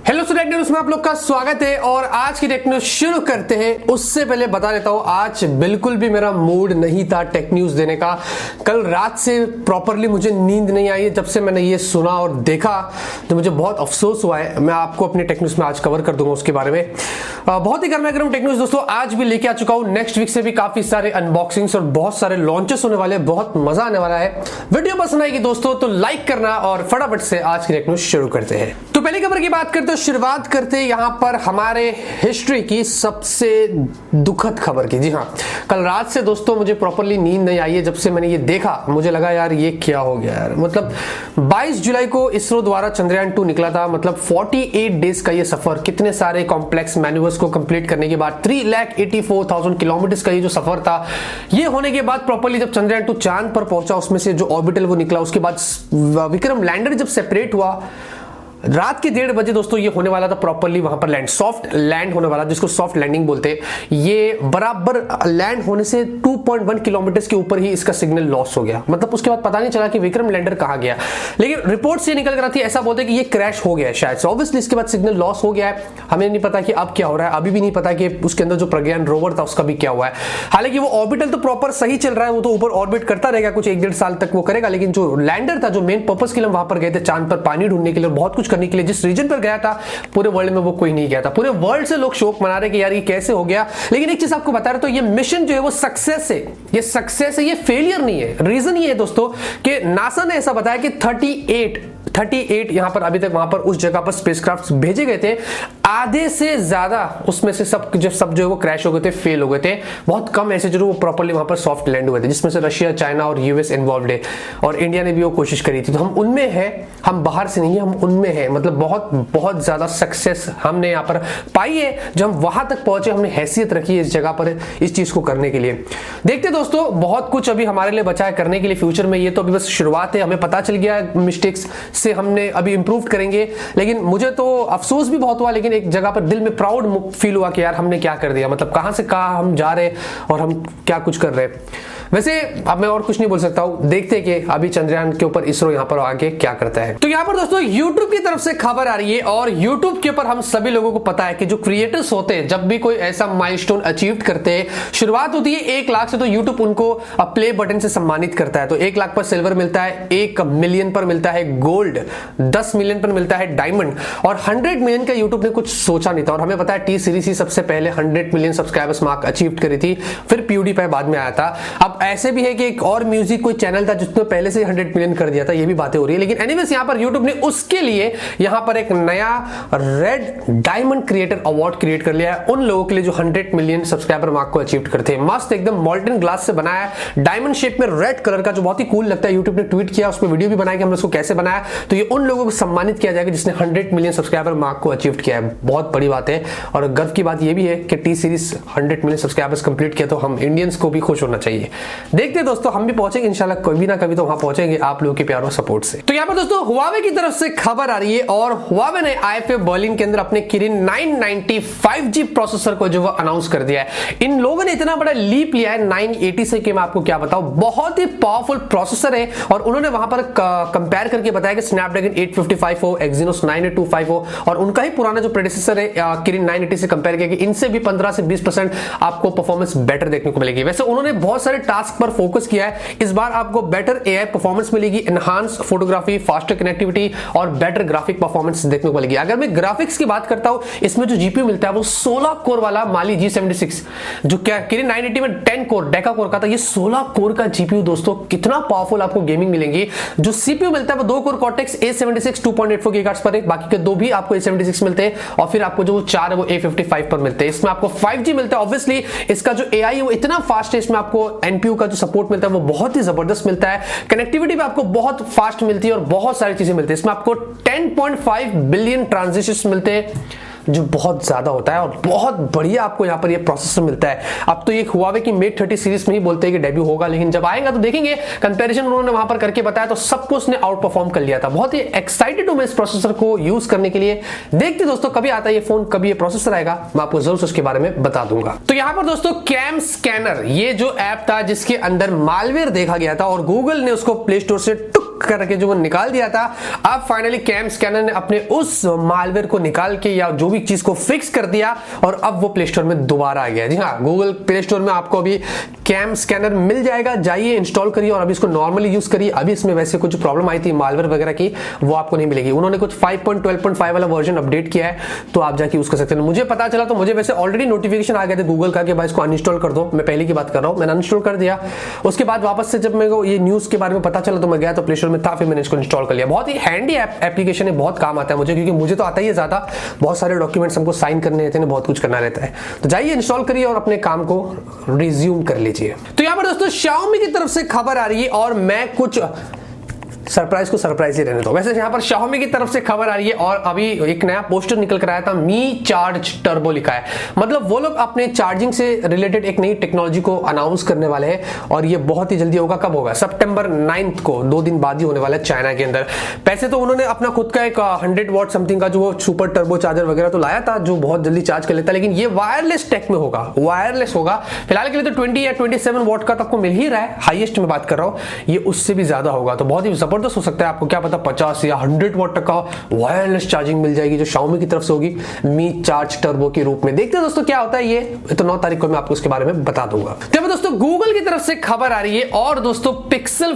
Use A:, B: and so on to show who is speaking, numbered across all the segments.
A: Hello student news में आप लोग का स्वागत है और आज की टेक न्यूज़ शुरू करते हैं। उससे पहले बता देता हूं, आज बिल्कुल भी मेरा मूड नहीं था टेक न्यूज़ देने का। कल रात से प्रॉपरली मुझे नींद नहीं आई है। जब से मैंने ये सुना और देखा तो मुझे बहुत अफसोस हुआ है। मैं आपको अपनी टेक न्यूज़ में आज कवर कर दूंगा उसके बारे में। बहुत ही गर्मा गर्म टेक न्यूज़ दोस्तों आज भी लेके आ चुका हूँ। नेक्स्ट वीक से भी काफी सारे अनबॉक्सिंग्स और बहुत सारे लॉन्चेस होने वाले हैं। बहुत मजा आने वाला है। वीडियो पसंद आएगी दोस्तों तो लाइक करना और फटाफट से आज की टेक न्यूज़ शुरू करते हैं। तो पहली खबर की बात करते शुरुआत करते यहां पर हमारे हिस्ट्री की सबसे दुखद खबर की। जी हां, कल रात से दोस्तों मुझे प्रॉपरली नींद नहीं आई है। जब से मैंने ये देखा मुझे लगा यार ये क्या हो गया यार। मतलब 22 जुलाई को इसरो द्वारा चंद्रयान 2 निकला था। मतलब 48 डेज का ये सफर, कितने सारे कॉम्प्लेक्स मैन्यूवर्स को कंप्लीट करने के बाद 3,84,000 किलोमीटर का ये जो सफर था, ये होने के बाद प्रॉपरली जब चंद्रयान 2 चांद पर पहुंचा, उसमें से जो ऑर्बिटल वो निकला, उसके बाद विक्रम लैंडर जब सेपरेट हुआ रात के 1:30 बजे दोस्तों ये होने वाला था प्रॉपरली वहां पर लैंड, सॉफ्ट लैंड होने वाला, जिसको सॉफ्ट लैंडिंग बोलते हैं। ये बराबर लैंड होने से 2.1 किलोमीटर के ऊपर ही इसका सिग्नल लॉस हो गया। मतलब उसके बाद पता नहीं चला कि विक्रम लैंडर कहां गया। लेकिन रिपोर्ट से निकल कर आती है, ऐसा बोलते हैं कि ये क्रैश हो गया है शायद से। ऑब्वियसली इसके बाद सिग्नल लॉस हो गया है। हमें नहीं पता कि अब क्या हो रहा है। अभी भी नहीं पता कि उसके अंदर जो प्रज्ञान रोवर था उसका भी क्या हुआ है। हालांकि वो ऑर्बिटल तो प्रॉपर सही चल रहा है, वो तो ऊपर ऑर्बिट करता रहेगा कुछ 1-1.5 साल तक वो करेगा। लेकिन जो लैंडर था, जो मेन पर्पस के लिए वहां पर गए थे चांद पर पानी ढूंढने के लिए, बहुत कुछ करने के लिए, जिस रीजन पर गया था पूरे वर्ल्ड में वो कोई नहीं गया था। पूरे वर्ल्ड से लोग शोक मना रहे कि यार ये कैसे हो गया। लेकिन एक चीज आपको बता रहे तो ये मिशन जो है वो सक्सेस है। ये सक्सेस है, ये फेलियर नहीं है। रीजन ये है दोस्तों कि नासा ने ऐसा बताया कि 38 यहां पर अभी तक वहां पर उस जगह पर स्पेसक्राफ्ट भेजे गए थे। आधे से ज्यादा उसमें से सब जो है वो क्रैश हो गए थे, फेल हो गए थे। बहुत कम ऐसे जो वो प्रॉपर्ली वहां पर सॉफ्ट लैंड हुए थे, जिसमें से रशिया, चाइना और यूएस इन्वॉल्व है और इंडिया ने भी वो कोशिश करी थी। तो हम उनमें है, हम बाहर से नहीं है, हम उनमें है। मतलब बहुत ज्यादा सक्सेस हमने यहाँ पर पाई है। जब हम वहां तक पहुंचे, हमने हैसियत रखी है इस जगह पर इस चीज को करने के लिए। देखते दोस्तों बहुत कुछ अभी हमारे लिए बचा है करने के लिए फ्यूचर में। ये तो अभी बस शुरुआत है। हमें पता चल गया मिस्टेक्स से हमने अभी इंप्रूव करेंगे। लेकिन मुझे तो अफसोस भी बहुत हुआ, लेकिन एक जगह पर दिल में प्राउड फील हुआ कि यार हमने क्या कर दिया। मतलब कहां से कहां हम जा रहे और हम क्या कुछ कर रहे। वैसे अब मैं और कुछ नहीं बोल सकता हूं। देखते कि अभी चंद्रयान के ऊपर इसरो यहां पर आगे क्या करता है। तो यहां पर दोस्तों YouTube की तरफ से खबर आ रही है और YouTube के ऊपर हम सभी लोगों को पता है कि जो क्रिएटर्स होते हैं, जब भी कोई ऐसा माइलस्टोन अचीव करते हैं, शुरुआत होती है 1 लाख से, तो YouTube उनको प्ले बटन से सम्मानित करता है। तो 1 लाख पर सिल्वर मिलता है, 1 मिलियन पर मिलता है गोल्ड, 10 मिलियन पर मिलता है डायमंड और 100 मिलियन का YouTube ने कुछ सोचा नहीं था। और हमें पता है टी सीरीज ही सबसे पहले 100 मिलियन सब्सक्राइबर्स मार्क अचीव करी थी, फिर PewDiePie बाद में आया था। अब ऐसे भी है कि एक और म्यूजिक कोई चैनल था जिसने पहले से 100 मिलियन कर दिया था। ये भी बातें हो रही है। लेकिन एनीवेज यहां पर YouTube ने उसके लिए यहां पर एक नया red diamond creator award create कर लिया है उन लोगों के लिए जो 100 मिलियन सब्सक्राइबर मार्क को अचीव करते हैं। मस्त एकदम मॉल्टन ग्लास से बनाया है, डायमंड शेप में रेड कलर का, जो बहुत ही कूल लगता है। YouTube ने ट्वीट किया, उसमें वीडियो भी बनाया कि हमने उसको कैसे बनाया। तो ये उन लोगों को सम्मानित किया जाएगा जिसने 100 मिलियन सब्सक्राइबर मार्क को अचीव किया है। बहुत बड़ी बात है और गर्व की बात यह भी है कि T series 100 million subscribers complete किया, तो हम इंडियंस को भी खुश होना चाहिए। देखते दोस्तों हम भी पहुंचेंगे इंशाल्लाह, कभी ना कभी तो वहां पहुंचेंगे आप लोगों के प्यार और सपोर्ट से। तो यहां पर दोस्तों Huawei की तरफ से खबर आ रही है और Huawei ने IFA बर्लिन के अंदर अपने Kirin 990 5G प्रोसेसर को जो वो अनाउंस कर दिया है। इन लोगों ने इतना बड़ा लीप लिया है 980 से कि मैं आपको क्या बताऊं, बहुत ही पावरफुल प्रोसेसर है। और उन्होंने वहां पर कंपेयर करके बताया कि स्नैपड्रैगन 855 हो, Exynos 9825 हो और उनका ही पुराना जो प्रेडिसेसर है Kirin 980 से कंपेयर किया कि इनसे भी 15 से 20% आपको परफॉर्मेंस बेटर देखने को मिलेगी। वैसे उन्होंने बहुत सारे टास्क पर फोकस किया है। इस बार आपको बेटर AI परफॉर्मेंस मिलेगी, एनहांस फोटोग्राफी, फास्टर कनेक्टिविटी और बेटर ग्राफिक परफॉर्मेंस देखने को मिलेगी। अगर मैं ग्राफिक्स की बात करता हूं, इसमें जो जीपीयू मिलता है वो 16 कोर वाला Mali G76, जो क्या Kirin 980 में 10 कोर डेका कोर का था, ये 16 कोर का जीपीयू दोस्तों कितना पावरफुल आपको गेमिंग मिलेंगी। जो सीपीयू मिलता है वो 2 कोर Cortex A76 2.84 गीगाहर्ट्ज पर है, बाकी के 2 भी आपको A76 मिलते हैं और फिर आपको जो 4 है वो A55 पर मिलते हैं। इसमें आपको 5G मिलता है। ऑब्वियसली इसका जो AI है वो इतना फास्ट है, इसमें आपको NPU का जो सपोर्ट मिलता है वो बहुत ही जबरदस्त मिलता है। कनेक्टिविटी भी आपको बहुत फास्ट मिलती है और बहुत सारी चीजें मिलती है। इसमें आपको 10.5 बिलियन ट्रांजिशंस मिलते हैं, जो बहुत ज्यादा होता है और बहुत बढ़िया आपको यहाँ पर ये प्रोसेसर मिलता है। अब तो ये Huawei की Mate 30 सीरीज में ही बोलते हैं कि डेब्यू होगा, लेकिन जब आएगा तो देखेंगे। कंपैरिजन उन्होंने वहां पर करके बताया तो सबको उसने आउट परफॉर्म कर लिया था। बहुत ही एक्साइटेड हूं मैं इस प्रोसेसर को यूज करने के लिए। देखते दोस्तों कभी आता है ये फोन, कभी ये प्रोसेसर आएगा, मैं आपको जरूर उसके बारे में बता दूंगा। तो यहाँ पर दोस्तों CamScanner ये जो ऐप था जिसके अंदर मालवेयर देखा गया था और गूगल ने उसको प्ले स्टोर से टुक करके जो वो निकाल दिया था, अब फाइनली कैम स्कैनर ने अपने उस मालवेयर को निकाल के या जो भी चीज को फिक्स कर दिया और अब वो प्ले स्टोर में दोबारा आ गया। जी हाँ, गूगल प्ले स्टोर में आपको अभी कैम स्कैनर मिल जाएगा, जाइए इंस्टॉल करिए और अभी इसको नॉर्मली यूज करिए। अभी इसमें वैसे कुछ प्रॉब्लम आई थी मालवेयर वगैरह की, वो आपको नहीं मिलेगी। उन्होंने कुछ 5.12.5 वाला वर्जन अपडेट किया है, तो आप जाके यूज कर सकते हैं। मुझे पता चला तो मुझे वैसे ऑलरेडी नोटिफिकेशन आ गए थे गूगल का कि भाई इसको अनइंस्टॉल कर दो। मैं पहले की बात कर रहा हूं, मैंने अनइंस्टॉल कर दिया। उसके बाद वापस से जब मेरे को ये न्यूज के बारे में पता चला तो मैं गया तो प्ले स्टोर में था, फिर मैंने इसको इंस्टॉल कर लिया। बहुत ही हैंडी एप्लीकेशन है, बहुत काम आता है मुझे, क्योंकि मुझे तो आता ही है ज्यादा, बहुत सारे डॉक्यूमेंट्स हमको साइन करने रहते हैं, बहुत कुछ करना रहता है। तो जाइए इंस्टॉल करिए और अपने काम को रिज्यूम कर लीजिए। तो यहाँ पर दोस्तों Xiaomi की तरफ से खबर आ रही है और मैं कुछ सरप्राइज को सरप्राइज ही रहने दो। वैसे यहाँ पर Xiaomi की तरफ से खबर आ रही है और अभी एक नया पोस्टर निकल कर आया था, मी चार्ज टर्बो लिखा है। मतलब वो लोग अपने चार्जिंग से रिलेटेड एक नई टेक्नोलॉजी को अनाउंस करने वाले हैं और ये बहुत ही जल्दी होगा। कब होगा? सितंबर 9 को, 2 दिन बाद ही होने वाला है चाइना के अंदर। पैसे तो उन्होंने अपना खुद का एक 100 वॉट समथिंग का जो वो सुपर टर्बो चार्जर वगैरह तो लाया था, जो बहुत जल्दी चार्ज कर लेता है, लेकिन ये वायरलेस टेक में होगा, वायरलेस होगा। फिलहाल के लिए तो 20 या 27 वॉट का तो आपको मिल ही रहा है, हाईएस्ट में बात कर रहा हूँ। ये उससे भी ज्यादा होगा, तो बहुत ही जबरदस्त हो सकता है। आपको क्या पता 50 या 100 वॉट तक का वायरलेस चार्जिंग मिल जाएगी, जो Xiaomi की तरफ से होगी मी चार्ज टर्बो के रूप में। देखते हैं दोस्तों क्या होता है। ये तो 9 तारीख को मैं आपको इसके बारे में बता दूंगा। तो दोस्तों गूगल की तरफ से खबर आ रही है और दोस्तों पिक्सल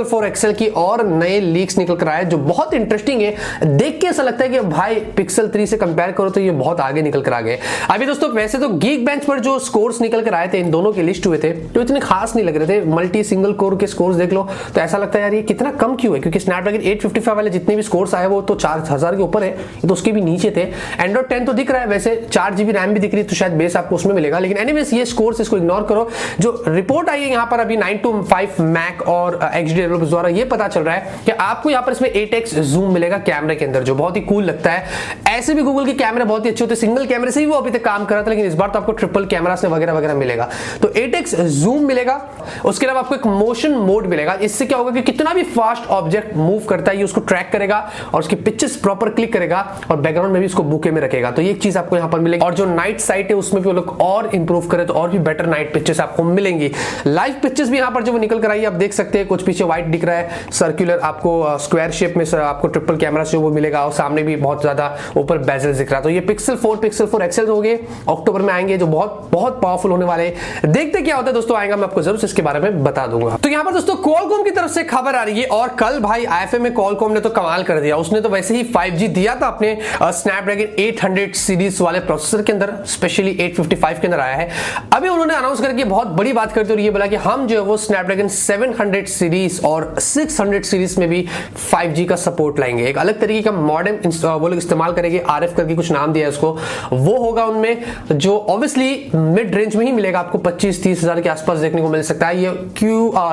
A: 4 एक्सएल की और नए लीक्स निकल कर आए, जो बहुत इंटरेस्टिंग है। देख के ऐसा लगता है कि भाई पिक्सल 3 से कंपेयर करो तो ये बहुत आगे निकल कर आ गए। अभी दोस्तों वैसे तो गीक बेंच पर जो स्कोर्स निकल कर आए थे, इन दोनों के लिस्ट हुए थे, तो इतने खास नहीं लग रहे थे। मल्टी सिंगल कोर के स्कोर्स देख लो तो ऐसा लगता है यार ये कितना कम क्यों है, क्योंकि स्नैपड्रैगन 855 वाले जितने भी स्कोर्स आए वो तो 4000 के ऊपर है, ये तो उसके भी नीचे थे। एंड्रॉइड 10 तो दिख रहा है, वैसे 4GB रैम भी दिख रही है, तो शायद बेस आपको उसमें मिलेगा। लेकिन एनीवेज ये स्कोर्स इसको इग्नोर करो। जो रिपोर्ट आई है यहाँ पर अभी 9to5 मैक और XD डेवलपर्स द्वारा, ये पता चल रहा है कि आपको यहाँ पर इसमें 8x जूम मिलेगा कैमरे के अंदर, जो बहुत ही कूल लगता है। ऐसे भी गूगल के कैमरे बहुत ही अच्छे होते हैं, सिंगल कैमरे से ही वो अभी तक काम कर रहा था, लेकिन इस बार तो आपको ट्रिपल कैमरा से वगैरह वगैरह मिलेगा। तो 8x जूम मिलेगा, उसके अलावा आपको एक मोशन मोड मिलेगा। इससे क्या होगा कि कितना भी फास्ट ऑब्जेक्ट मूव करता है ये उसको ट्रैक करेगा और उसकी पिक्चर्स प्रॉपर क्लिक करेगा और बैकग्राउंड में भी इसको बुके में रखेगा। तो ये एक चीज आपको यहाँ पर मिलेगी। और जो नाइट साइट है उसमें भी वो लोग और इंप्रूव करे तो और भी बेटर नाइट पिक्चर्स आपको मिलेंगी। लाइव पिक्चर्स भी यहाँ पर जो निकल कर आई आप देख सकते हैं, कुछ पीछे व्हाइट दिख रहा है, सर्कुलर आपको स्क्वायर शेप में आपको ट्रिपल कैमरा से वो मिलेगा और सामने भी बहुत ज्यादा ऊपर बेजल दिख रहा है। तो ये पिक्सल 4 एक्सएल हो गए, अक्टूबर में आएंगे, जो बहुत बहुत पावरफुल होने वाले हैं। देखते क्या होता है दोस्तों, आएगा मैं आपको जरूर इसके बारे में बता दूंगा। तो यहाँ पर दोस्तों क्वालकॉम की तरफ से खबर आ रही है और कल भाई IFA में क्वालकॉम ने तो कमाल कर दिया। उसने तो वैसे ही 5G दिया था अपने स्नैपड्रैगन 800 सीरीज वाले प्रोसेसर के अंदर, स्पेशली 855 के अंदर आया है। अभी उन्होंने अनाउंस करके बहुत बड़ी बात करते और ये बोला कि हम जो है वो स्नैपड्रैगन 700 सीरीज और 600 सीरीज में भी 5G का सपोर्ट लाएंगे। एक अलग तरीके का मॉडेम वो लोग इस्तेमाल करेंगे, RF करके कुछ नाम दिया है उसको, वो होगा उनमें, जो ऑब्वियसली मिड रेंज में ही मिलेगा आपको, 25-30 हजार के आसपास देखने को मिल सकता है। ये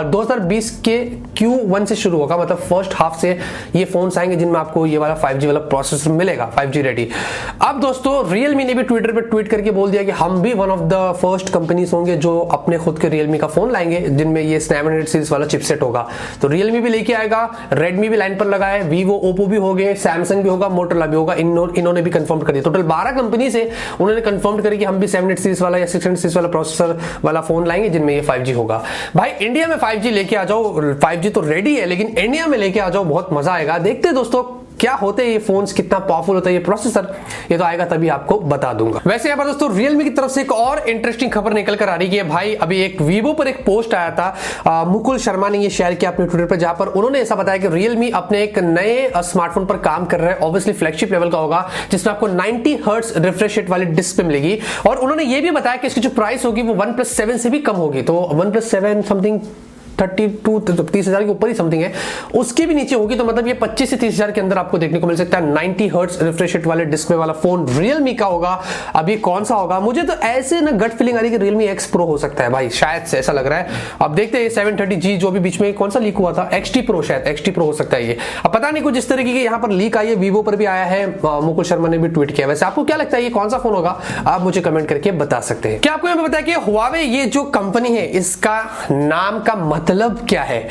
A: 2020 के Q1 से शुरू होगा, मतलब फर्स्ट हाफ से ये फोन्स आएंगे जिनमें आपको ये वाला 5G वाला प्रोसेसर मिलेगा, 5G रेडी। अब दोस्तों Realme ने भी ट्विटर पे ट्वीट करके बोल दिया कि हम भी one of the first companies होंगे जो अपने खुद के Realme का फोन लाएंगे जिनमें ये 700 सीरीज वाला चिपसेट होगा। तो Realme भी लेके आएगा, Redmi भी लाइन पर लगा है, Vivo, Oppo भी हो गए, Samsung भी होगा, Motorola भी होगा। इन्होंने भी कंफर्म कर दिया। टोटल 12 कंपनी से उन्होंने कंफर्म करी कि हम भी 700 सीरीज वाला या 600 सीरीज वाला प्रोसेसर वाला फोन लाएंगे जिनमें ये 5G होगा। भाई इंडिया में 5G लेके आ जाओ, 5G तो रेडी है, लेकिन इंडिया में लेके आ जाओ, बहुत मजा आएगा। देखते हैं दोस्तों क्या होते हैं ये फोन्स, कितना पावरफुल होता है ये प्रोसेसर, ये तो आएगा तभी आपको बता दूंगा। वैसे यहाँ पर दोस्तों Realme की तरफ से एक और इंटरेस्टिंग खबर निकल कर आ रही है। भाई अभी एक Vivo पर एक पोस्ट आया था, मुकुल शर्मा ने ये शेयर किया अपने ट्विटर पर, जहां पर उन्होंने ऐसा बताया कि Realme अपने एक नए स्मार्टफोन पर काम कर रहा है, ऑब्वियसली फ्लैगशिप लेवल का होगा, जिसमें आपको 90 हर्ट्ज रिफ्रेश रेट वाली डिस्प्ले मिलेगी। और उन्होंने ये भी बताया कि इसकी जो प्राइस होगी वो OnePlus 7 से भी कम होगी। तो OnePlus 7 समथिंग 30 हजार के ऊपर ही समथिंग है, उसके भी नीचे होगी। तो मतलब ये 25 से 30 हजार के अंदर आपको देखने को मिल सकता है। 90 हर्ट्ज रिफ्रेश रेट वाले डिस्प्ले वाला फोन Realme का होगा। अभी कौन सा होगा, मुझे तो ऐसे ना गट फीलिंग आ रही है कि Realme X Pro हो सकता है भाई, शायद से ऐसा लग रहा है। अब देखते हैं 730G जो भी बीच में कौन सा लीक हुआ था, XT Pro, शायद XT Pro हो सकता है ये। अब पता नहीं, कुछ इस तरीके की यहाँ पर लीक आई है, Vivo पर भी आया है, मुकुल शर्मा ने भी ट्वीट किया। वैसे आपको क्या लगता है ये कौन सा फोन होगा, आप मुझे कमेंट करके बता सकते हैं। क्या आपको यहाँ पे पता है कि Huawei ये जो कंपनी है इसका नाम का मतलब क्या है,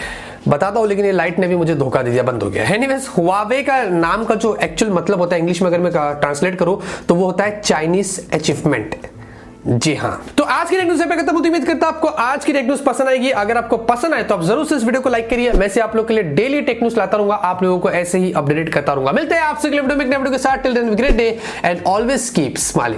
A: बताता हूं, लेकिन ये लाइट ने भी मुझे धोखा दे दिया, बंद हो गया। एनीवेज Huawei का नाम का जो एक्चुअल मतलब होता है इंग्लिश में अगर मैं ट्रांसलेट करूं तो वो होता है चाइनीज अचीवमेंट। जी हाँ, तो आज की टेक न्यूज़ पे खत्म होती, उम्मीद करता हूं आपको आज की टेक न्यूज़ पसंद आएगी। अगर आपको पसंद आए तो आप जरूर से इस वीडियो को लाइक करिए। मैं से आप लोगों के लिए डेली टेक न्यूज़ लाता रहूंगा, आप लोगों को ऐसे ही अपडेट करता रहूंगा। मिलते हैं आपसे अगले वीडियो में एक नए वीडियो के साथ। Till then great day and always keep smiling.